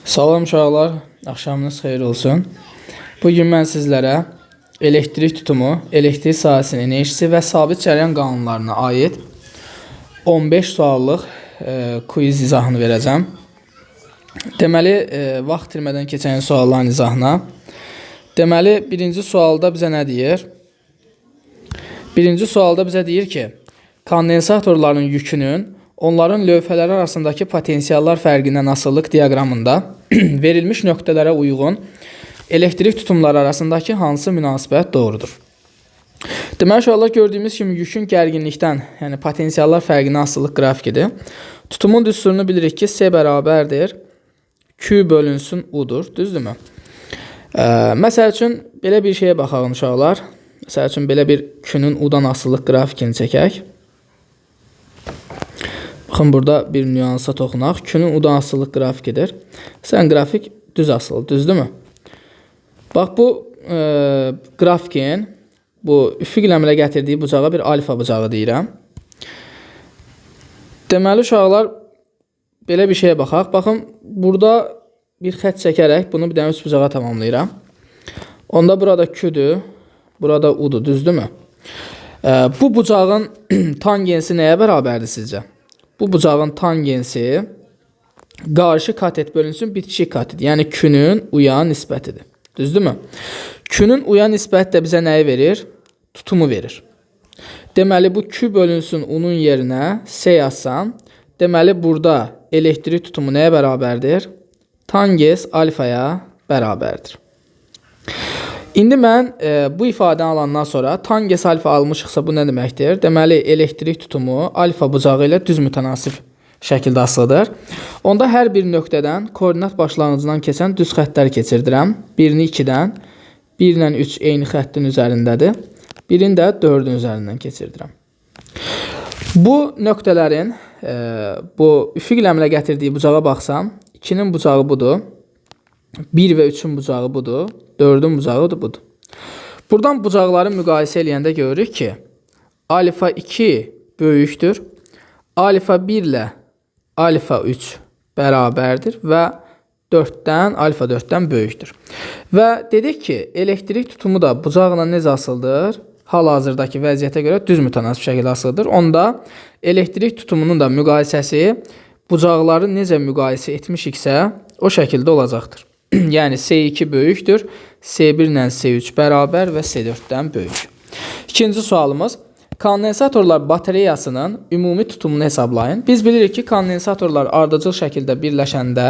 Salam uşaqlar, axşamınız xeyir olsun. Bugün mən sizlərə elektrik tutumu, elektrik sahəsinin enerjisi və sabit cəryan qanunlarına aid 15 suallıq quiz izahını verəcəm. Deməli, vaxt itirmədən keçən sualların izahına. Deməli, birinci sualda bizə nə deyir? Birinci sualda bizə deyir ki, kondensatorların yükünün onların lövhələri arasındakı potensiallar fərqindən asılılıq diaqramında verilmiş nöqtələrə uyğun elektrik tutumları arasındakı hansı münasibət doğrudur? Deməli, uşaqlar gördüyümüz kimi yükün gərginlikdən, yəni potensiallar fərqindən asılılıq qrafikidir. Tutumun düsturunu bilirik ki, S bərabərdir, Q bölünsün U'dur, düzdürmü? Məsəl üçün, belə bir şeyə baxalım uşaqlar. Məsəl üçün, belə bir Q'nun U'dan asılılıq qrafikini çəkək. Baxın, burada bir nüansa toxunaq. Q'nun U'dan asılılıq grafikidir. Sən qrafik düz asılı, düzdürmü? Bax, bu grafikin bu üfüq ləmlə gətirdiyi bucağa bir alfa bucağı deyirəm. Deməli, uşaqlar, belə bir şeyə baxaq. Baxın, burada bir xət çəkərək bunu bir dənə üç bucağa tamamlayıram. Onda burada Q'dur, burada U'dur, düzdürmü? Bu bucağın tangensi nəyə bərabərdir sizcə? Bu bucağın tangensi qarşı katet bölünsün bitişik katet. Yəni Q'nun U'ya nisbətidir. Düzdürmü? Q'nun U'ya nisbət də bizə nəyi verir? Tutumu verir. Deməli, bu Q bölünsün U'nun yerinə S yazsam, deməli, burada elektrik tutumu nəyə bərabərdir? Tangens alfaya bərabərdir. İndi mən bu ifadəni alandan sonra tangens alfa almışıqsa bu nə deməkdir? Deməli, elektrik tutumu alfa bucağı ilə düz mütənasib şəkildə asılıdır. Onda hər bir nöqtədən koordinat başlanğıcından keçən düz xəttlər keçirdirəm. Birini 2-dən, 1 ilə 3 eyni xəttin üzərindədir. Birini də 4-ün üzərindən keçirdirəm. Bu nöqtələrin bu üfüq ləmlə gətirdiyi bucağa baxsam, 2-nin bucağı budur. 1 və 3-ün bucağı budur, 4-ün bucağı da budur. Buradan bucaqları müqayisə eləyəndə görürük ki, alfa 2 böyükdür, alfa 1 ilə alfa 3 bərabərdir və 4-dən, alfa 4-dən böyükdür. Və dedik ki, elektrik tutumu da bucaqla necə asıldır? Hal-hazırdakı vəziyyətə görə düz mütənasib şəkildə asılıdır. Onda elektrik tutumunun da müqayisəsi bucaqları necə müqayisə etmişiksə, o şəkildə olacaqdır. Yəni S2 böyükdür, S1 ilə S3 bərabər və S4-dən böyük. İkinci sualımız, kondensatorlar bateriyasının ümumi tutumunu hesablayın. Biz bilirik ki, kondensatorlar ardıcıl şəkildə birləşəndə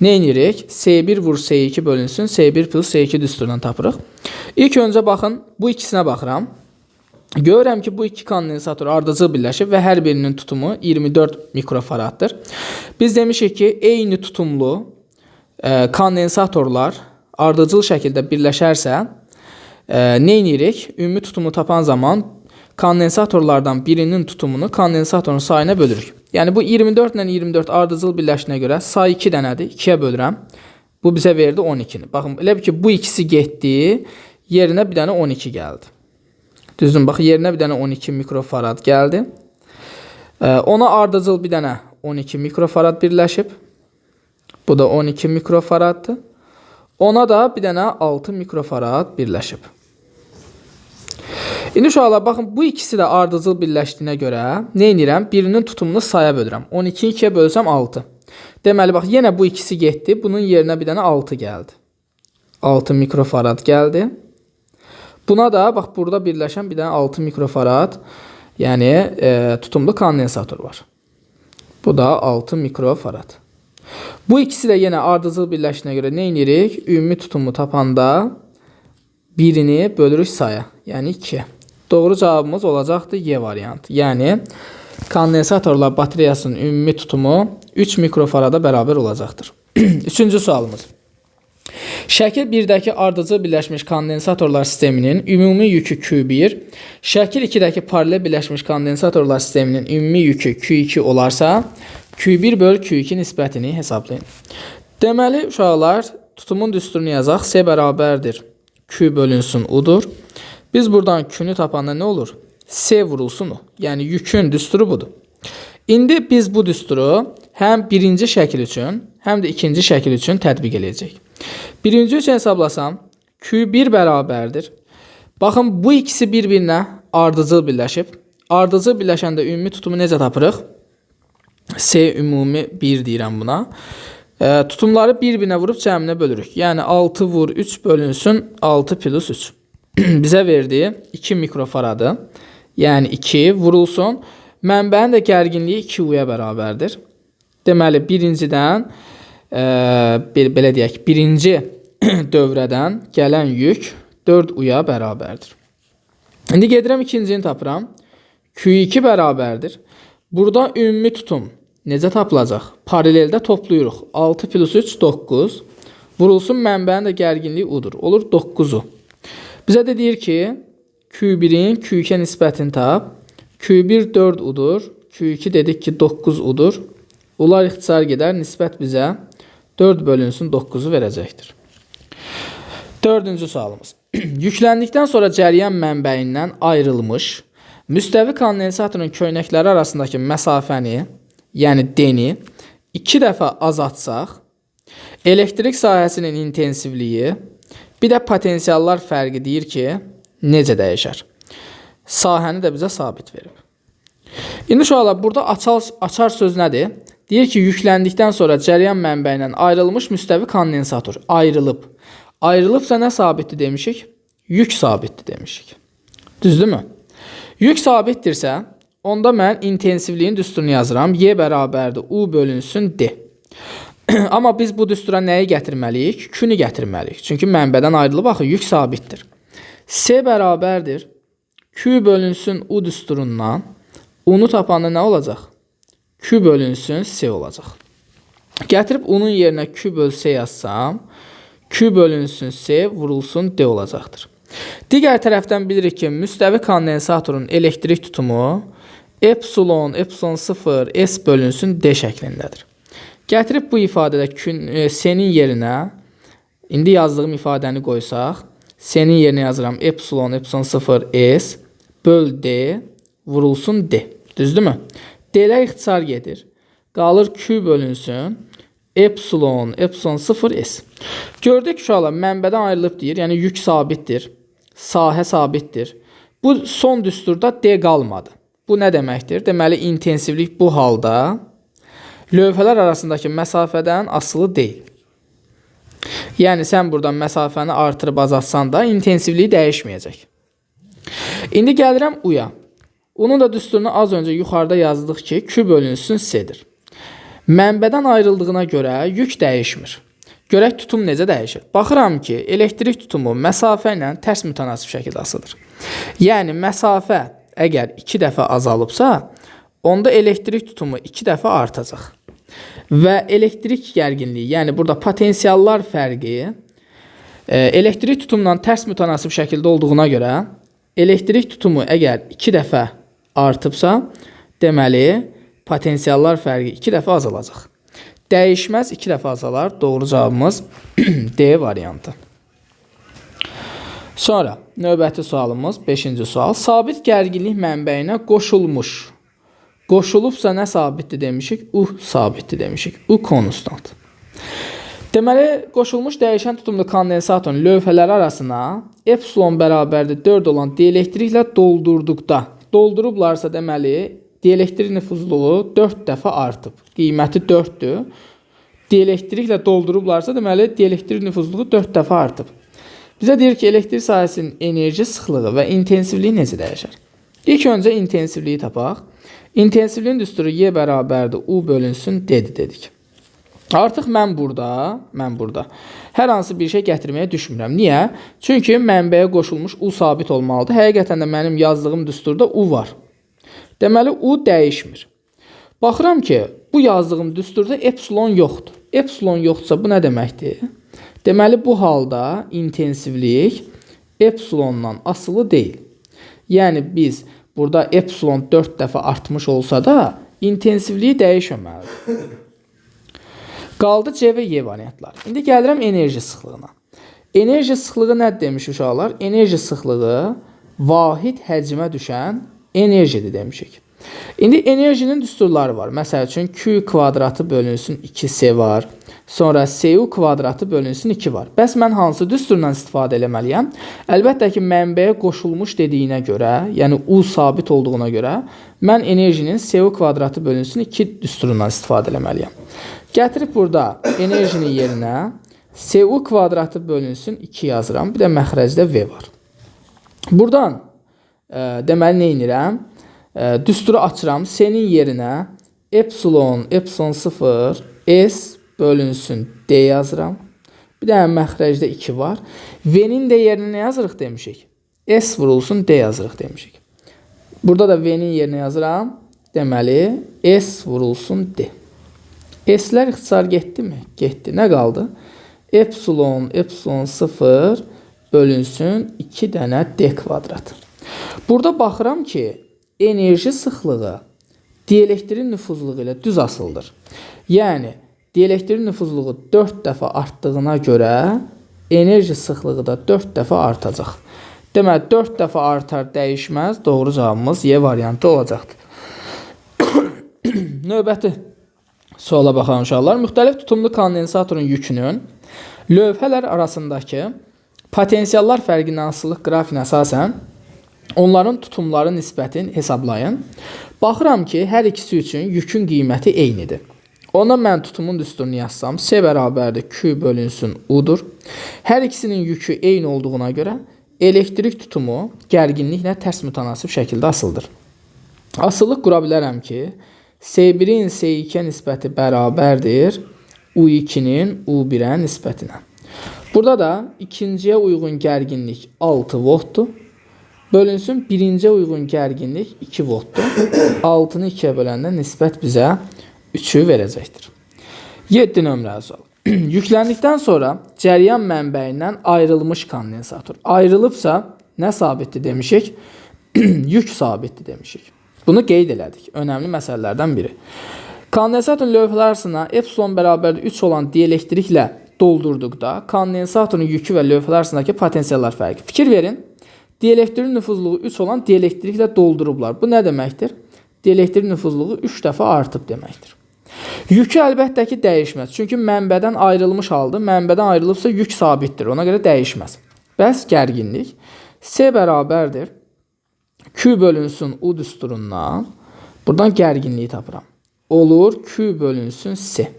nə edirik? S1 vur S2 bölünsün, S1 plus S2 düsturundan tapırıq. İlk öncə baxın, bu ikisinə baxıram. Görürəm ki, bu iki kondensator ardıcıl birləşib və hər birinin tutumu 24 mikrofaraddır. Biz demişik ki, eyni tutumlu kondensatorlar ardıcıl şəkildə birləşərsə, nə edirik? Ümumi tutumu tapan zaman kondensatorlardan birinin tutumunu kondensatorun sayına bölürük. Yəni, bu 24 ilə 24 ardıcıl birləşinə görə say 2 dənədir, 2-yə bölürəm. Bu bizə verdi 12-ni. Baxın, elə bir ki, bu ikisi getdi, yerinə bir dənə 12 gəldi. Düzdür, bax, yerinə bir dənə 12 mikrofarad gəldi. Ona ardıcıl bir dənə 12 mikrofarad birləşib. Bu da 12 mikrofaraddır. Ona da bir dənə 6 mikrofarad birləşib. İndi uşaqlar, baxın, bu ikisi də ardıcıl birləşdiyinə görə nə edirəm? Birinin tutumunu saya bölürəm. 12-ni 2-yə bölsəm 6. Deməli, bax, yenə bu ikisi getdi. Bunun yerinə bir dənə 6 gəldi. 6 mikrofarad gəldi. Buna da, bax, burada birləşən bir dənə 6 mikrofarad, yəni tutumlu kondensator var. Bu da 6 mikrofarad. Bu ikisi də yenə ardıcıl birləşinə görə nə edirik? Ümumi tutumu tapanda birini bölürük saya, yəni 2. Doğru cavabımız olacaqdır Y variantı. Yəni, kondensatorlar bateriyasının ümumi tutumu 3 mikrofarada bərabər olacaqdır. Üçüncü sualımız. Şəkil 1-dəki ardıcıl birləşmiş kondensatorlar sisteminin ümumi yükü Q1, şəkil 2-dəki paralel birləşmiş kondensatorlar sisteminin ümumi yükü Q2 olarsa, Q1 böl Q2 nisbətini hesablayın. Deməli, uşaqlar, tutumun düsturunu yazaq. S bərabərdir, Q bölünsün U'dur. Biz buradan Q'nu tapanda nə olur? S vurulsun U. Yəni, yükün düsturu budur. İndi biz bu düsturu həm birinci şəkil üçün, həm də ikinci şəkil üçün tətbiq edəcək. Birinci üçün hesablasam, Q1 bərabərdir. Baxın, bu ikisi bir-birinə ardıcıl birləşib. Ardıcıl birləşəndə ümumi tutumu necə tapırıq? S ümumi 1 deyirəm buna. Tutumları bir-birinə vurub cəminə bölürük. Yəni 6 vur 3 bölünsün 6 plus 3. Bizə verdiyi 2 mikrofaradı. Yəni 2 vurulsun. Mənbənin də gərginliyi 2U-ya bərabərdir. Deməli, birincidən, belə deyək, birinci dövrədən gələn yük 4U-ya bərabərdir. İndi gedirəm ikincini tapıram. Q2 bərabərdir. Burada ümumi tutum necə tapılacaq? Paraleldə toplayırıq. 6 plus 3, 9. Vurulsun mənbənin də gərginliyi U-dur. Olur 9U. Bizə də deyir ki, Q1-in Q2-ə nisbətini tap. Q1 4U-dur. Q2 dedik ki 9U-dur. Ular ixtisar gedər. Nisbət bizə 4 bölünsün 9-u verəcəkdir. Dördüncü sualımız. Yükləndikdən sonra cəryan mənbəyindən ayrılmış müstəvi kondensatorun köynəkləri arasındakı məsafəni, yəni D-ni 2 dəfə azaltsaq, elektrik sahəsinin intensivliyi, bir də potensiallar fərqi deyir ki, necə dəyişər? Sahəni də bizə sabit verib. İndi uşaqlar, burada açar söz nədir? Deyir ki, yükləndikdən sonra cəryan mənbəyindən ayrılmış müstəvi kondensator ayrılıb. Ayrılıbsa nə sabitdir demişik? Yük sabitdir demişik. Düzdürmü? Yük sabitdirsə, onda mən intensivliyin düsturunu yazıram. Y bərabərdir U bölünsün D. Amma biz bu düstura nəyi gətirməliyik? Künü gətirməliyik. Çünki mənbədən ayrılıb, axı, yük sabitdir. S bərabərdir. Q bölünsün U düsturundan. U-nu tapanda nə olacaq? Q bölünsün S olacaq. Gətirib U-nun yerinə Q böl S yazsam, Q bölünsün S vurulsun D olacaqdır. Digər tərəfdən bilirik ki, müstəvi kondensatorun elektrik tutumu epsilon 0 S bölünsün D şəklindədir. Gətirib bu ifadədə S-nin yerinə, indi yazdığım ifadəni qoysaq, S-nin yerinə yazıram epsilon 0 S böl D vurulsun D. Düzdürmü? D-lər ixtisar gedir. Qalır Q bölünsün epsilon 0 S. Gördük ki, uşaqlar, mənbədən ayrılıb deyir, yəni yük sabitdir, sahə sabitdir. Bu son düsturda D qalmadı. Bu nə deməkdir? Deməli, intensivlik bu halda lövhələr arasındakı məsafədən asılı deyil. Yəni, sən buradan məsafəni artırıb azaltsan da intensivliyi dəyişməyəcək. İndi gəlirəm U-ya. Onun da düsturunu az öncə yuxarıda yazdıq ki, Q bölünsün S-dir. Mənbədən ayrıldığına görə yük dəyişmir. Görək tutum necə dəyişir? Baxıram ki, elektrik tutumu məsafə ilə tərs mütənasib şəkildə asılıdır. Yəni, məsafə əgər 2 dəfə azalıbsa, onda elektrik tutumu 2 dəfə artacaq. Və elektrik gərginliyi, yəni burada potensiallar fərqi elektrik tutumdan tərs mütənasib şəkildə olduğuna görə elektrik tutumu əgər 2 dəfə artıbsa, deməli, potensiallar fərqi 2 dəfə azalacaq. Dəyişməz 2 dəfə azalar. Doğru cavabımız D variantı. Sonra, növbəti sualımız 5-ci sual. Sabit gərginlik mənbəyinə qoşulmuş. Qoşulubsa nə sabitdir demişik? U sabitdir demişik. U konstant. Deməli, qoşulmuş dəyişən tutumlu kondensatorun lövhələri arasına epsilon bərabərdir 4 olan dielektriklə doldurublarsa deməli, dielektrik nüfuzluluğu 4 dəfə artıb. Qiyməti 4-dür. Dielektriklə doldurublarsa deməli, dielektrik nüfuzluluğu 4 dəfə artıb. Bizə deyir ki, elektrik sahəsinin enerji sıxlığı və intensivliyi necə dəyişər? İlk öncə intensivliyi tapaq. İntensivliyin düsturu Y bərabərdir U bölünsün D-dir dedik. Artıq mən burada hər hansı bir şey gətirməyə düşmürəm. Niyə? Çünki mənbəyə qoşulmuş U sabit olmalıdır. Həqiqətən də mənim yazdığım düsturda U var. Deməli, U dəyişmir. Baxıram ki, bu yazdığım düsturda epsilon yoxdur. Epsilon yoxdursa bu nə deməkdir? Deməli, bu halda intensivlik epsilondan asılı deyil. Yəni, biz burada epsilon 4 dəfə artmış olsa da intensivliyi dəyişməməlidir. Qaldı C və Y variantlar. İndi gəlirəm enerji sıxlığına. Enerji sıxlığı nədir demiş uşaqlar? Enerji sıxlığı vahid həcmə düşən enerjidir demişik. İndi enerjinin düsturları var. Məsəl üçün Q kvadratı bölünsün 2C var. Sonra CU kvadratı bölünsün 2 var. Bəs mən hansı düsturdan istifadə eləməliyəm? Əlbəttə ki, mənbəyə qoşulmuş dediyinə görə, yəni U sabit olduğuna görə, mən enerjinin CU kvadratı bölünsün 2 düsturundan istifadə eləməliyəm. Gətirib burada enerjinin yerinə CU kvadratı bölünsün 2 yazıram. Bir də məxrəcdə V var. Buradan deməli nə edirəm? Düsturu açıram. C-nin yerinə epsilon 0 S bölünsün D yazıram. Bir də məxrəcdə 2 var. V-nin də yerinə nə yazırıq demişik? S vurulsun D yazırıq demişik. Burada da V-nin yerinə yazıram. Deməli S vurulsun D. S-lər ixtisar getdi mi? Getdi. Nə qaldı? Epsilon 0 bölünsün 2 dənə D kvadrat. Burada baxıram ki, enerji sıxlığı dielektrin nüfuzluğu ilə düz asıldır. Yəni, dielektrin nüfuzluğu 4 dəfə artdığına görə enerji sıxlığı da 4 dəfə artacaq. Deməli, 4 dəfə artar, dəyişməz. Doğru cavabımız Y variantı olacaqdır. Növbəti suala baxalım uşaqlar. Müxtəlif tutumlu kondensatorun yükünün lövhələr arasındakı potensiallar fərqindən asılılıq qrafikinə əsasən onların tutumları nisbətini hesablayın. Baxıram ki, hər ikisi üçün yükün qiyməti eynidir. Ona mən tutumun düsturunu yazsam, C bərabərdir Q bölünsün U'dur. Hər ikisinin yükü eyni olduğuna görə elektrik tutumu gərginliklə tərs mütənasib şəkildə asıldır. Asıllıq qura bilərəm ki, C1-in C2-yə nisbəti bərabərdir U2-nin U1-ə nisbətinə. Burada da ikinciyə uyğun gərginlik 6 voltdur. Bölünsün birinciyə uyğun gərginlik 2 voltdur. 6-nı 2-yə böləndə nisbət bizə 3'ü verəcəkdir. 7 nömrəli sual. Yükləndikdən sonra cəryan mənbəyindən ayrılmış kondensator. Ayrılıbsa nə sabitdir demişik? Yük sabitdir demişik. Bunu qeyd elədik. Önəmli məsələlərdən biri. Kondensatorun lövhələr arasına epsilon bərabərdir 3 olan dielektriklə doldurduqda kondensatorun yükü və lövhələr arasındakı potensiallar fərqi. Fikir verin. Dielektrin nüfuzluğu 3 olan dielektriklə doldurublar. Bu nə deməkdir? Dielektrin nüfuzluğu 3 dəfə artıb deməkdir. Yükü əlbəttə ki, dəyişməz. Çünki mənbədən ayrılmış halda, mənbədən ayrılıbsa yük sabitdir. Ona görə dəyişməz. Bəs gərginlik C bərabərdir Q bölünsün U düsturundan. Buradan gərginliyi tapıram. Olur Q bölünsün C.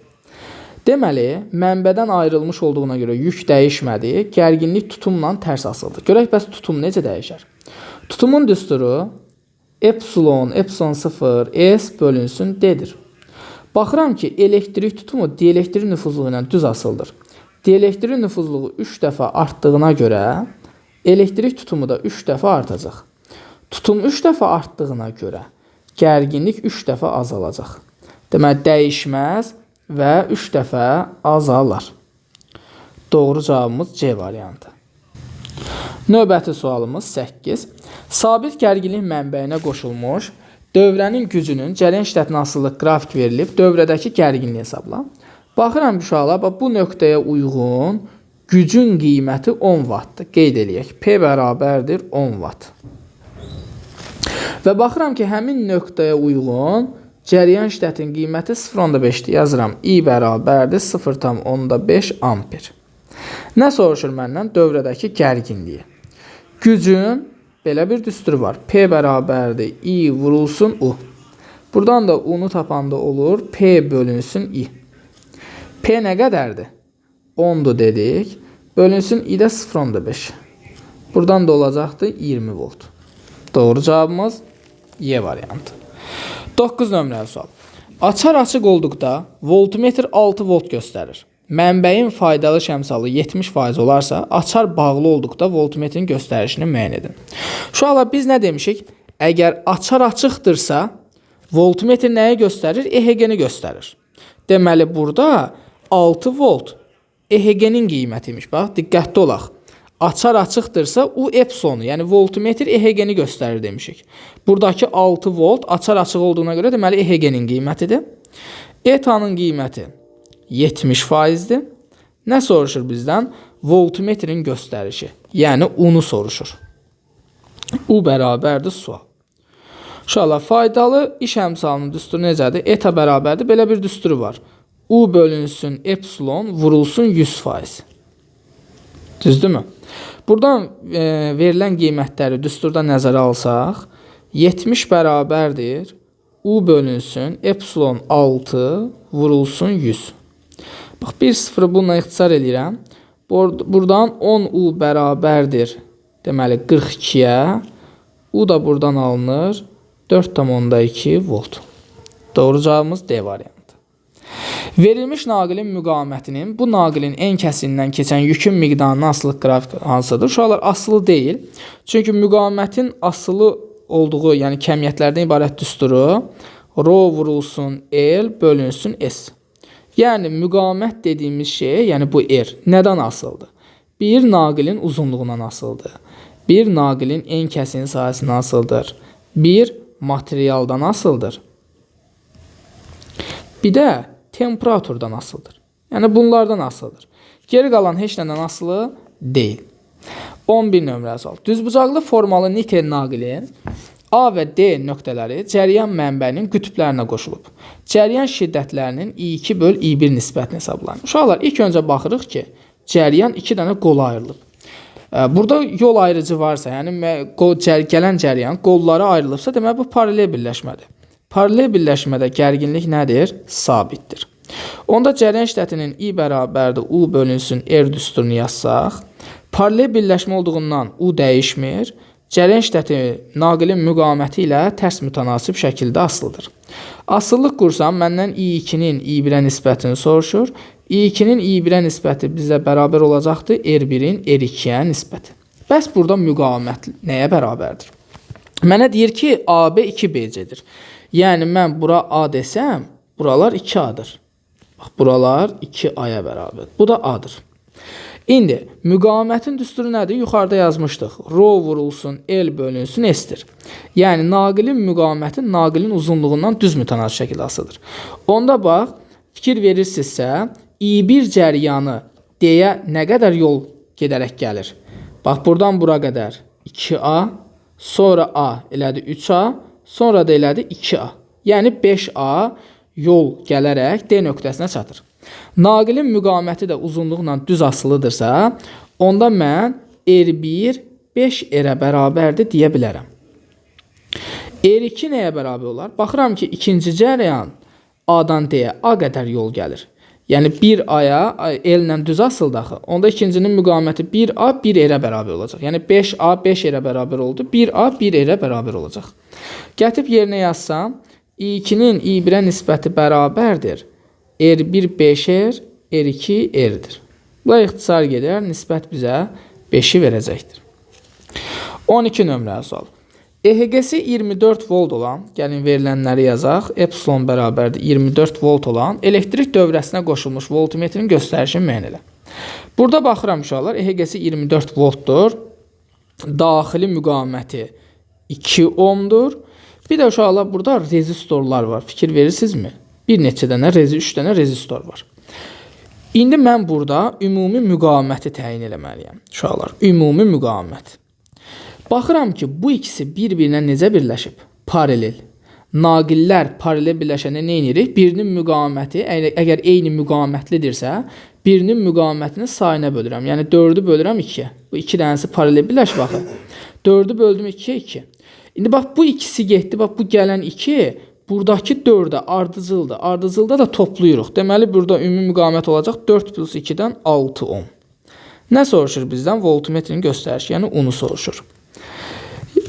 Deməli, mənbədən ayrılmış olduğuna görə yük dəyişmədi, gərginlik tutumla tərs asıldı. Görək, bəs tutum necə dəyişər? Tutumun düsturu epsilon 0 S bölünsün D'dir. Baxıram ki, elektrik tutumu dielektrin nüfuzluğu ilə düz asıldır. Dielektrin nüfuzluğu 3 dəfə artdığına görə elektrik tutumu da 3 dəfə artacaq. Tutum 3 dəfə artdığına görə gərginlik 3 dəfə azalacaq. Deməli, dəyişməz və 3 dəfə azalar. Doğru cavabımız C variantı. Növbəti sualımız 8. Sabit gərginlik mənbəyinə qoşulmuş dövrənin gücünün cəryan şiddətinə asılılıq qrafik verilib, dövrədəki gərginliyi hesabla. Baxıram uşaqlar, bu nöqtəyə uyğun gücün qiyməti 10 wattdır. Qeyd eləyək. P bərabərdir 10 watt. Və baxıram ki, həmin nöqtəyə uyğun cəryan şiddətinin qiyməti 0,5-dir. Yazıram. I bərabərdir 0,5 amper. Nə soruşur məndən? Dövrədəki gərginliyi. Gücün belə bir düsturu var. P bərabərdir I vurulsun U. Buradan da U-nu tapanda olur. P bölünsün I. P nə qədərdir? 10'dur dedik. Bölünsün I də 0,5. Buradan da olacaqdır 20 volt. Doğru cavabımız Y variantı. 9 nömrəli sual. Açar açıq olduqda voltmetr 6 volt göstərir. Mənbəyin faydalı şəmsalı 70% olarsa, açar bağlı olduqda voltmetrin göstərişini müəyyən edin. Uşaqlar, biz nə demişik? Əgər açar açıqdırsa, voltmetr nəyi göstərir? EHG-ni göstərir. Deməli, burada 6 volt EHG-nin qiymətiymiş. Bax, diqqətli olaq. Açar açıqdırsa, U epsilonu, yəni voltmetr EHG-ni göstərir demişik. Buradakı 6 volt açar açıq olduğuna görə deməli EHG-nin qiymətidir. ETA'nın qiyməti 70%'dir. Nə soruşur bizdən? Voltmetrin göstərişi, yəni U-nu soruşur. U bərabərdir sual. İnşallah faydalı iş əmsalının düsturu necədir? Eta bərabərdir. Belə bir düsturu var. U bölünsün epsilon vurulsun 100%. Düzdürmü? Buradan verilən qiymətləri düsturda nəzərə alsaq, 70 bərabərdir. U bölünsün epsilon 6 vurulsun 100. Bax, 1-0 bununla ixtisar edirəm. Buradan 10U bərabərdir. Deməli, 42-yə. U da buradan alınır. 4,2 volt. Doğru cavabımız D variantı. Verilmiş naqilin müqamətinin bu naqilin ən kəsindən keçən yükün miqdarının asılı qrafik hansıdır? Uşaqlar, asılı deyil. Çünki müqamətin asılı olduğu, yəni kəmiyyətlərdən ibarət düsturu rho vurulsun L bölünsün S. Yəni müqamət dediyimiz şey, yəni bu R nədən asılıdır? Bir naqilin uzunluğundan asılıdır. Bir naqilin ən kəsin sahəsindən asılıdır. Bir materialdan asılıdır. Bir də temperaturdan asılıdır. Yəni bunlardan asılıdır. Geri qalan heç nədən asılı deyil. 11 nömrə sual. Düzbucaqlı formalı nikel naqilin A və D nöqtələri cəryan mənbəyinin qütblərinə qoşulub. Cəryan şiddətlərinin I2 böl I1 nisbətini hesablanır. Uşaqlar, ilk öncə baxırıq ki, cəryan 2 dənə qola ayrılıb. Burada yol ayrıcı varsa, yəni gələn cəryan qollara ayrılıbsa, demək bu paralel birləşmədir. Paralel birləşmədə gərginlik nədir? Sabitdir. Onda cəryan şiddətinin I bərabərdir U bölünsün R düsturunu yazsaq, paralel birləşmə olduğundan U dəyişmir. Cəryan şiddəti naqilin müqaməti ilə tərs mütənasib şəkildə asılıdır. Asıllıq qursam, məndən I2-nin I1-ə nisbətini soruşur. I2-nin I1-ə nisbəti bizə bərabər olacaqdır R1-in R2-yə nisbəti. Bəs burada müqamət nəyə bərabərdir? Mənə deyir ki, AB 2BC-dir. Yəni, mən bura A desəm, buralar 2A-dır. Bax, buralar 2A-ya bərabərdir. Bu da A-dır. İndi, müqamətin düsturu nədir? Yuxarıda yazmışdıq. Rho vurulsun L bölünsün S-dir. Yəni, naqilin müqaməti naqilin uzunluğundan düz mütənasib şəkildə asılıdır. Onda bax, fikir verirsinizsə, I1 cəryanı D-yə nə qədər yol gedərək gəlir? Bax, buradan bura qədər 2A, sonra A elədi 3A, sonra da elədi 2A. Yəni, 5A yol gələrək D nöqtəsinə çatır. Naqilin müqaməti də uzunluqla düz asılıdırsa, onda mən R1 5R-ə bərabərdir deyə bilərəm. R2 nəyə bərabər olar? Baxıram ki, ikinci cəryan A-dan D-yə A qədər yol gəlir. Yəni 1A-ya L ilə düz asıldı axı. Onda ikincinin müqaməti 1A 1R-ə bərabər olacaq. Yəni 5A 5R-ə bərabər oldu. 1A 1R-ə bərabər olacaq. Gətib yerinə yazsam, I2-nin I1-ə nisbəti bərabərdir. R1 5R, R2 R'dir. Bu ixtisar gedər, nisbət bizə 5-i verəcəkdir. 12 nömrəli sual. EHG-si 24 volt olan, gəlin verilənləri yazaq, epsilon bərabərdir 24 volt olan elektrik dövrəsinə qoşulmuş voltmetrin göstərişini müəyyən elə. Burada baxıram uşaqlar, EHG-si 24 voltdur. Daxili müqaməti 2 ohmdur. Bir də uşaqlar, burada rezistorlar var. Fikir verirsinizmi? Bir neçə dənə, 3 dənə rezistor var. İndi mən burada ümumi müqaməti təyin eləməliyəm. Uşaqlar, ümumi müqamət. Baxıram ki, bu ikisi bir-birinə necə birləşib? Paralel. Naqillər paralel birləşəndə nə edirik? Birinin müqaməti, əgər eyni müqamətlidirsə, birinin müqamətini sayına bölürəm. Yəni 4-ü bölürəm 2-yə. Bu 2 dənəsi paralel birləşib baxın. 4-ü böldüm 2-yə 2. İndi bax, bu ikisi getdi. Bax, bu gələn 2 buradakı 4-ə ardıcıldır. Ardıcılda da toplayırıq. Deməli, burada ümumi müqamət olacaq 4 plus 2-dən 6 ohm. Nə soruşur bizdən? Voltmetrin göstərişi, yəni U-nu soruşur.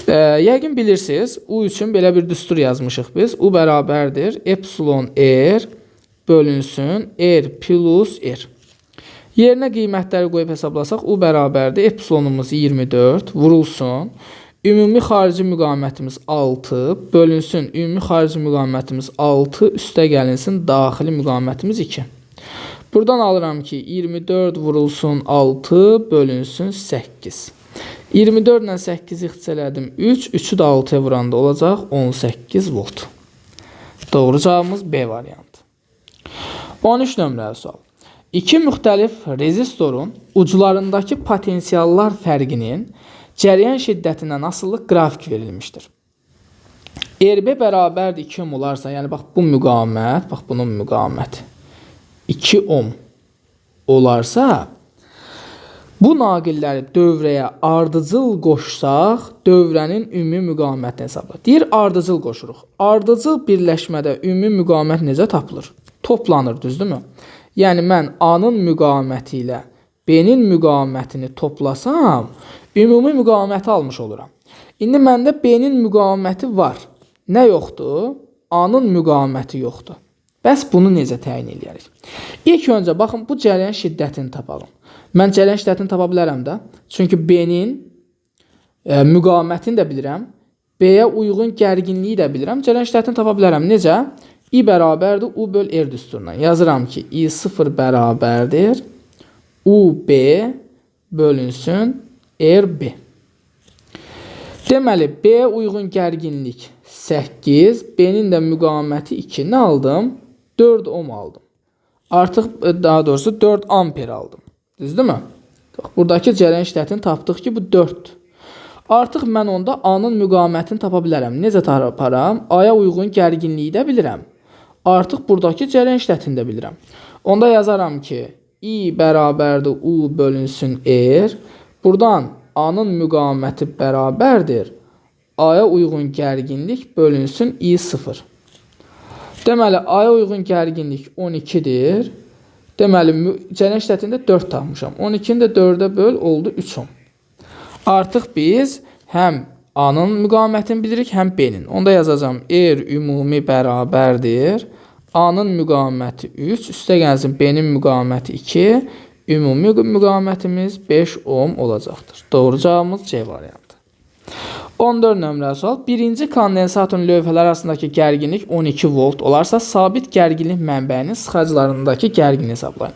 Yəqin bilirsiniz, U üçün belə bir düstur yazmışıq biz. U bərabərdir epsilon R bölünsün R plus R. Yerinə qiymətləri qoyub hesablasaq, U bərabərdir epsilonumuz 24 vurulsun. Ümumi xarici müqamətimiz 6 bölünsün. Ümumi xarici müqamətimiz 6 üstə gəlinsin. Daxili müqamətimiz 2. Buradan alıram ki 24 vurulsun 6 bölünsün 8. 24 ilə 8 ixtisələdim 3. 3'ü də 6'ya vuranda olacaq 18 volt. Doğru cavabımız B variantı. 13 nömrəli sual. İki müxtəlif rezistorun uclarındakı potensiallar fərqinin cəryan şiddətindən asılı qrafik verilmişdir. RB bərabərdir 2 ohm olarsa, yəni bax bu müqavimət, bax bunun müqaviməti 2 ohm olarsa, bu naqilləri dövrəyə ardıcıl qoşsaq, dövrənin ümumi müqavimətini hesablayır. Deyir, ardıcıl qoşuruq. Ardıcıl birləşmədə ümumi müqavimət necə tapılır? Toplanır, düzdürmü? Yəni, mən A-nın müqaviməti ilə B-nin müqavimətini toplasam, ümumi müqaviməti almış oluram. İndi məndə B-nin müqaviməti var. Nə yoxdur? A-nın müqaviməti yoxdur. Bəs bunu necə təyin edərik? İlk öncə, baxın, bu cərəyan şiddətini tapalım. Mən cərəyan şiddətini tapa bilərəm də. Çünki B-nin müqavimətini də bilirəm. B-yə uyğun gərginliyi də bilirəm. Cərəyan şiddətini tapa bilərəm. Necə? I bərabərdir U böl R düsturundan. Yazıram ki, I0 bərabərdir UB bölünsün RB. Deməli, B-yə uyğun gərginlik 8, B-nin də müqaviməti 2. Nə aldım? 4 ohm aldım. Artıq, daha doğrusu 4 amper aldım. Düzdürmü? Buradakı cərəyan şiddətini tapdıq ki, bu 4'dür. Artıq mən onda A-nın müqavimətini tapa bilərəm. Necə taparam? A-ya uyğun gərginliyi də bilirəm. Artıq buradakı cərəyan şiddətini də bilirəm. Onda yazaram ki, I bərabərdir U bölünsün R. Buradan A-nın müqaviməti bərabərdir A-ya uyğun gərginlik bölünsün I0. Deməli, A-ya uyğun gərginlik 12'dir. Deməli, cərəyan şiddətində 4 tapmışam. 12'ni də 4'ə böl oldu 3 ohm. Artıq biz həm A-nın müqavimətini bilirik, həm B-nin. Onda yazacağım R ümumi bərabərdir. A-nın müqaviməti 3, üstə gəlsin B-nin müqaviməti 2, ümumi müqavimətimiz 5 ohm olacaqdır. Doğru cavabımız C variantı. 14 nömrəli sual. Birinci kondensatorun lövhələri arasındakı gərginlik 12 volt olarsa, sabit gərginlik mənbəyinin sıxacılarındakı gərginliyi hesablayın.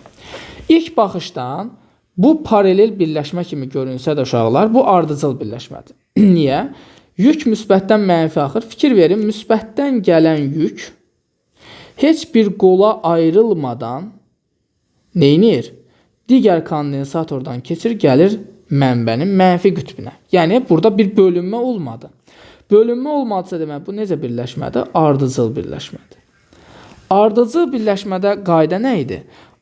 İlk baxışdan bu paralel birləşmə kimi görünsə də uşaqlar, bu ardıcıl birləşmədir. Niyə? Yük müsbətdən mənfi axır. Fikir verin, müsbətdən gələn yük heç bir qola ayrılmadan neynir? Digər kondensatordan keçir, gəlir mənbənin mənfi qütbünə. Yəni, burada bir bölünmə olmadı. Bölünmə olmadısa demək, bu necə birləşmədir? Ardıcıl birləşmədir. Ardıcıl birləşmədə qayda nə idi?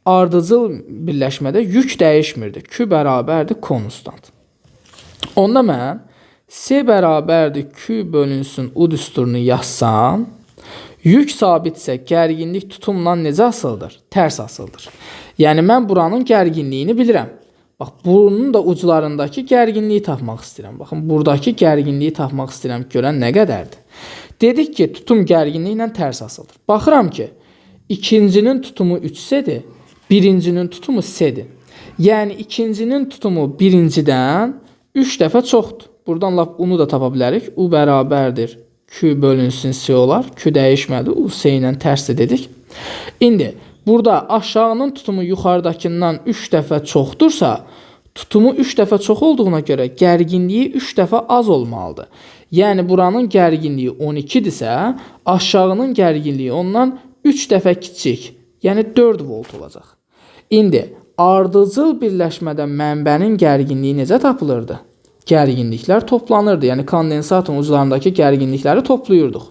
Ardıcıl birləşmədə yük dəyişmirdi. Q bərabərdir konstant. Onda mən S bərabərdir Q bölünsün U düsturunu yazsam, yük sabitsə gərginlik tutumla necə asıldır? Tərs asıldır. Yəni, mən buranın gərginliyini bilirəm. Bax, bunun da uclarındakı gərginliyi tapmaq istəyirəm. Baxın, buradakı gərginliyi tapmaq istəyirəm. Görən nə qədərdir? Dedik ki, tutum gərginliyi ilə tərs asıldır. Baxıram ki, ikincinin tutumu 3-sədir, birincinin tutumu S-dir. Yəni, ikincinin tutumu birincidən 3 dəfə çoxdur. Buradan lap U-nu da tapa bilərik. U bərabərdir Q bölünsün S olar. Q dəyişmədi. U S ilə tərsdir dedik. İndi, burada aşağının tutumu yuxarıdakından 3 dəfə çoxdursa, tutumu 3 dəfə çox olduğuna görə gərginliyi 3 dəfə az olmalıdır. Yəni, buranın gərginliyi 12-dirsə, aşağının gərginliyi ondan 3 dəfə kiçik, yəni 4 volt olacaq. İndi, ardıcıl birləşmədə mənbənin gərginliyi necə tapılırdı? Gərginliklər toplanırdı. Yəni, kondensatorun uclarındakı gərginlikləri toplayırdıq.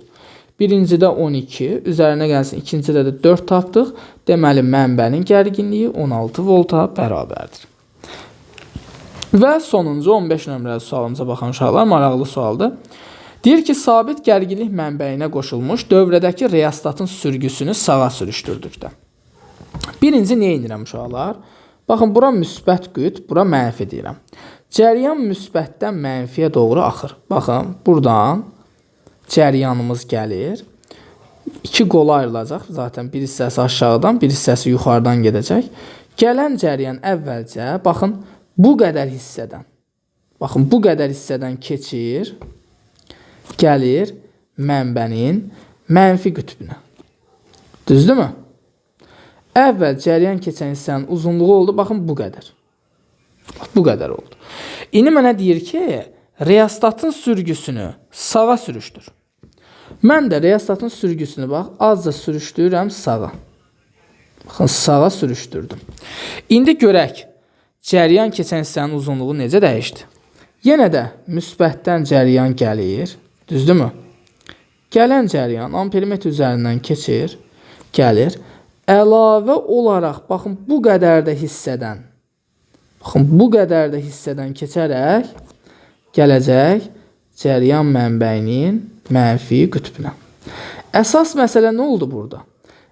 Birincidə 12, üzərinə gəlsin, ikincidə də 4 tapdıq. Deməli, mənbənin gərginliyi 16 volta bərabərdir. Və sonuncu 15 nömrəli sualımıza baxan uşaqlar, maraqlı sualdır. Deyir ki, sabit gərginlik mənbəyinə qoşulmuş dövrədəki reostatın sürgüsünü sağa sürüşdürdükdə. Birinci nə edirəm uşaqlar? Baxın, bura müsbət qütb, bura mənfi deyirəm. Cəryan müsbətdən mənfiyə doğru axır. Baxın, buradan cəryanımız gəlir. İki qola ayrılacaq. Zaten bir hissəsi aşağıdan, bir hissəsi yuxarıdan gedəcək. Gələn cəryan əvvəlcə, baxın, bu qədər hissədən. Baxın, bu qədər hissədən keçir, gəlir mənbənin mənfi qütbünə. Düzdürmü? Əvvəl cəryan keçən hissənin uzunluğu oldu, baxın, bu qədər. Bu qədər oldu. İndi mənə deyir ki, reostatın sürgüsünü sağa sürüşdür. Mən də reostatın sürgüsünü bax, azca sürüşdürürəm sağa. Baxın, sağa sürüşdürdüm. İndi görək, cəryan keçən hissənin uzunluğu necə dəyişdi? Yenə də müsbətdən cəryan gəlir, düzdürmü? Gələn cəryan ampermetr üzərindən keçir, gəlir. Əlavə olaraq, baxın, bu qədər də hissədən, keçərək gələcək cəryan mənbəyinin mənfi qütbünə. Əsas məsələ nə oldu burada?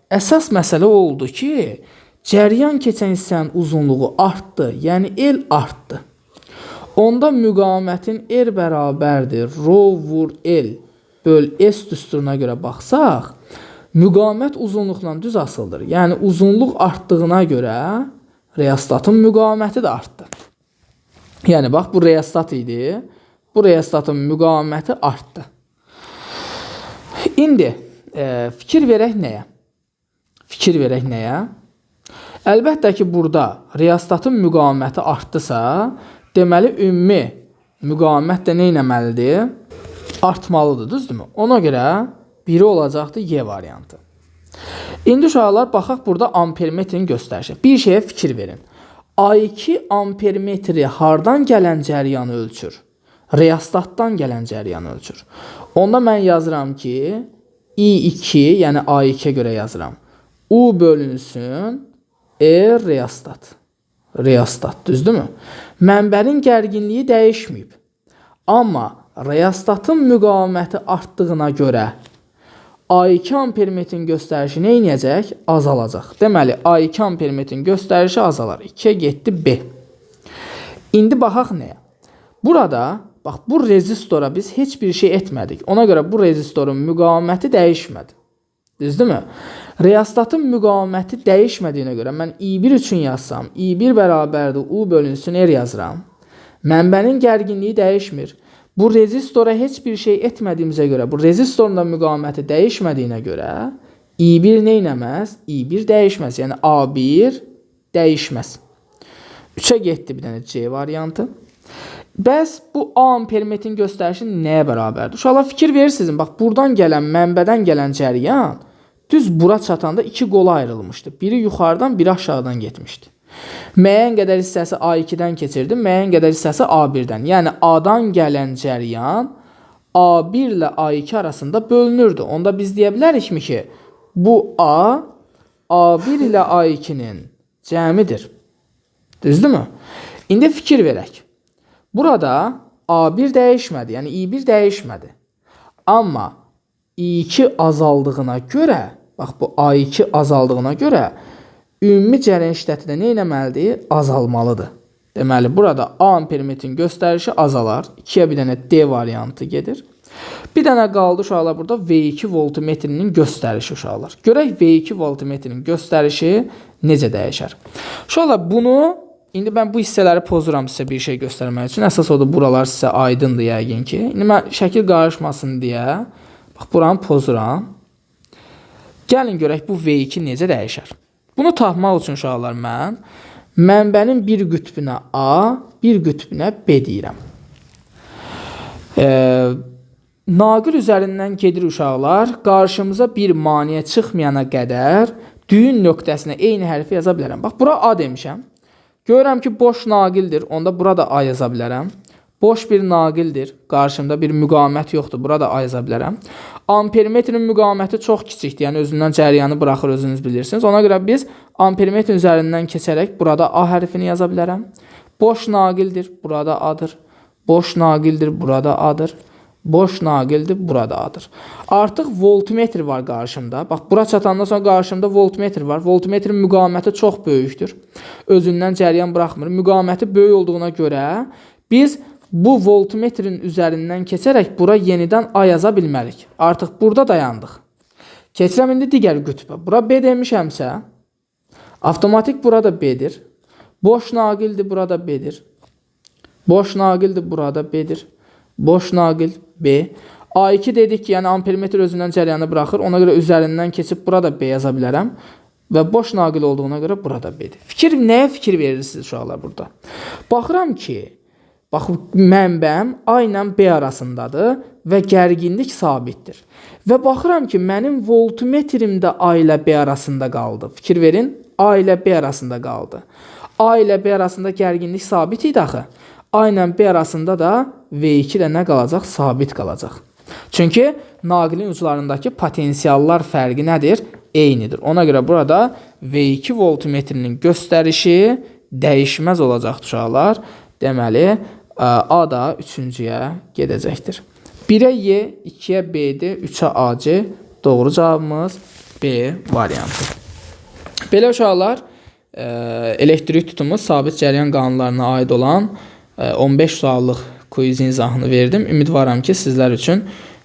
Əsas məsələ oldu ki, cəryan keçən hissənin uzunluğu artdı, yəni L artdı. Onda müqamətin R bərabərdir, rho vur L böl S düsturuna görə baxsaq, müqamət uzunluqla düz asıldır. Yəni, uzunluq artdığına görə reostatın müqaməti də artdı. Yəni, bax, bu reostat idi. Bu reostatın müqaməti artdı. İndi, fikir verək nəyə? Əlbəttə ki, burada reostatın müqaməti artdısa, deməli, ümumi müqamət də nə etməlidir? Artmalıdır, düzdürmü? Ona görə biri olacaqdır Y variantı. İndi uşaqlar, baxaq burada ampermetrin göstərişi. Bir şeyə fikir verin. A2 ampermetri hardan gələn cəryanı ölçür? Reostatdan gələn cəryanı ölçür. Onda mən yazıram ki, I2, yəni A2-yə görə yazıram. U bölünsün, R reostat. Reostat, düzdürmü? Mənbərin gərginliyi dəyişməyib. Amma reostatın müqaməti artdığına görə A2 ampermetrin göstərişi nə edəcək? Azalacaq. Deməli, A2 ampermetrin göstərişi azalar. 2-yə getdi B. İndi baxaq nəyə? Burada, bax, bu rezistora biz heç bir şey etmədik. Ona görə bu rezistorun müqaməti dəyişmədi. Düzdürmü? Reostatın müqaməti dəyişmədiyinə görə mən I1 üçün yazsam, I1 bərabərdir U bölünsün R yazıram. Mənbənin gərginliyi dəyişmir. Bu rezistora heç bir şey etmədiyimizə görə, bu rezistorun da müqaməti dəyişmədiyinə görə I1 nə etməz? I1 dəyişməz. Yəni A1 dəyişməz. 3-ə getdi bir dənə C variantı. Bəs bu A ampermetrin göstərişi nəyə bərabərdir? Uşaqlar, fikir verirsiniz. Bax, buradan gələn, mənbədən gələn cəryan düz bura çatanda iki qola ayrılmışdı. Biri yuxarıdan, biri aşağıdan getmişdi. Müəyyən qədər hissəsi A2-dən keçirdi, müəyyən qədər hissəsi A1-dən. Yəni, A-dan gələn cəryan A1 ilə A2 arasında bölünürdü. Onda biz deyə bilərikmi ki, bu A, A1 ilə A2-nin cəmidir. Düzdürmü? İndi fikir verək. Burada A1 dəyişmədi, yəni I1 dəyişmədi. Amma I2 azaldığına görə, bax, bu A2 azaldığına görə ümumi cəryan şiddəti də nə etməlidir? Azalmalıdır. Deməli, burada A ampermetrin göstərişi azalar. 2-yə bir dənə D variantı gedir. Bir dənə qaldı uşaqlar burada V2 voltmetrinin göstərişi uşaqlar. Görək V2 voltmetrinin göstərişi necə dəyişər. Uşaqlar, bunu indi mən bu hissələri pozuram sizə bir şey göstərmək üçün. Əsas odur, buralar sizə aydındır yəqin ki. İndi mən şəkil qarışmasın deyə, bax, buranı pozuram. Gəlin görək bu V2 necə dəyişər. Bunu tapmaq üçün uşaqlar mən mənbənin bir qütbünə A, bir qütbünə B deyirəm. Naqil üzərindən gedir uşaqlar. Qarşımıza bir maneə çıxmayana qədər düyün nöqtəsinə eyni hərfi yaza bilərəm. Bax, bura A demişəm. Görürəm ki, boş naqildir. Onda burada A yaza bilərəm. Boş bir naqildir. Qarşımda bir müqamət yoxdur. Burada A yaza bilərəm. Ampermetrin müqaməti çox kiçikdir. Yəni, özündən cəryanı buraxır, özünüz bilirsiniz. Ona görə biz ampermetrin üzərindən keçərək burada A hərfini yaza bilərəm. Boş naqildir. Burada A-dır. Boş naqildir. Burada A-dır. Boş naqildir. Burada A-dır. Artıq voltmetr var qarşımda. Bax, bura çatandan sonra qarşımda voltmetr var. Voltmetrin müqaməti çox böyükdür. Özündən cəryan buraxmır. Müqaməti böyük olduğuna görə biz bu voltmetrin üzərindən keçərək bura yenidən A yaza bilmərik. Artıq burada dayandıq. Keçirəm indi digər qütbə. Bura B demişəmsə, avtomatik burada B-dir. Boş naqildir, burada B-dir. Boş naqildir, burada B-dir. Boş naqil B. A2 dedik ki, yəni ampermetr özündən cəryanı buraxır. Ona görə üzərindən keçib burada B yaza bilərəm. Və boş naqil olduğuna görə burada B-dir. Nəyə fikir verirsiniz uşaqlar burada? Baxıram ki, bax, mənbəm A ilə B arasındadır və gərginlik sabitdir. Və baxıram ki, mənim voltmetrim də A ilə B arasında qaldı. Fikir verin, A ilə B arasında qaldı. A ilə B arasında gərginlik sabit idi axı. A ilə B arasında da V2 də nə qalacaq? Sabit qalacaq. Çünki naqilin uclarındakı potensiallar fərqi nədir? Eynidir. Ona görə burada V2 voltmetrinin göstərişi dəyişməz olacaqdır uşaqlar. Deməli, A da 3-cüyə gedəcəkdir. 1-ə Y, 2-yə B'dir, 3-ə AC. Doğru cavabımız B variantı. Belə uşaqlar, elektrik tutumu sabit cəryan qanunlarına aid olan 15 suallıq quizin izahını verdim. Ümidvaram ki, sizlər üçün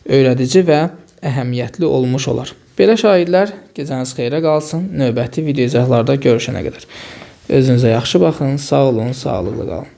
öyrədici və əhəmiyyətli olmuş olar. Belə şahidlər, gecəniz xeyrə qalsın. Növbəti video izahlarda görüşənə qədər. Özünüzə yaxşı baxın, sağ olun, sağlıqlı qalın.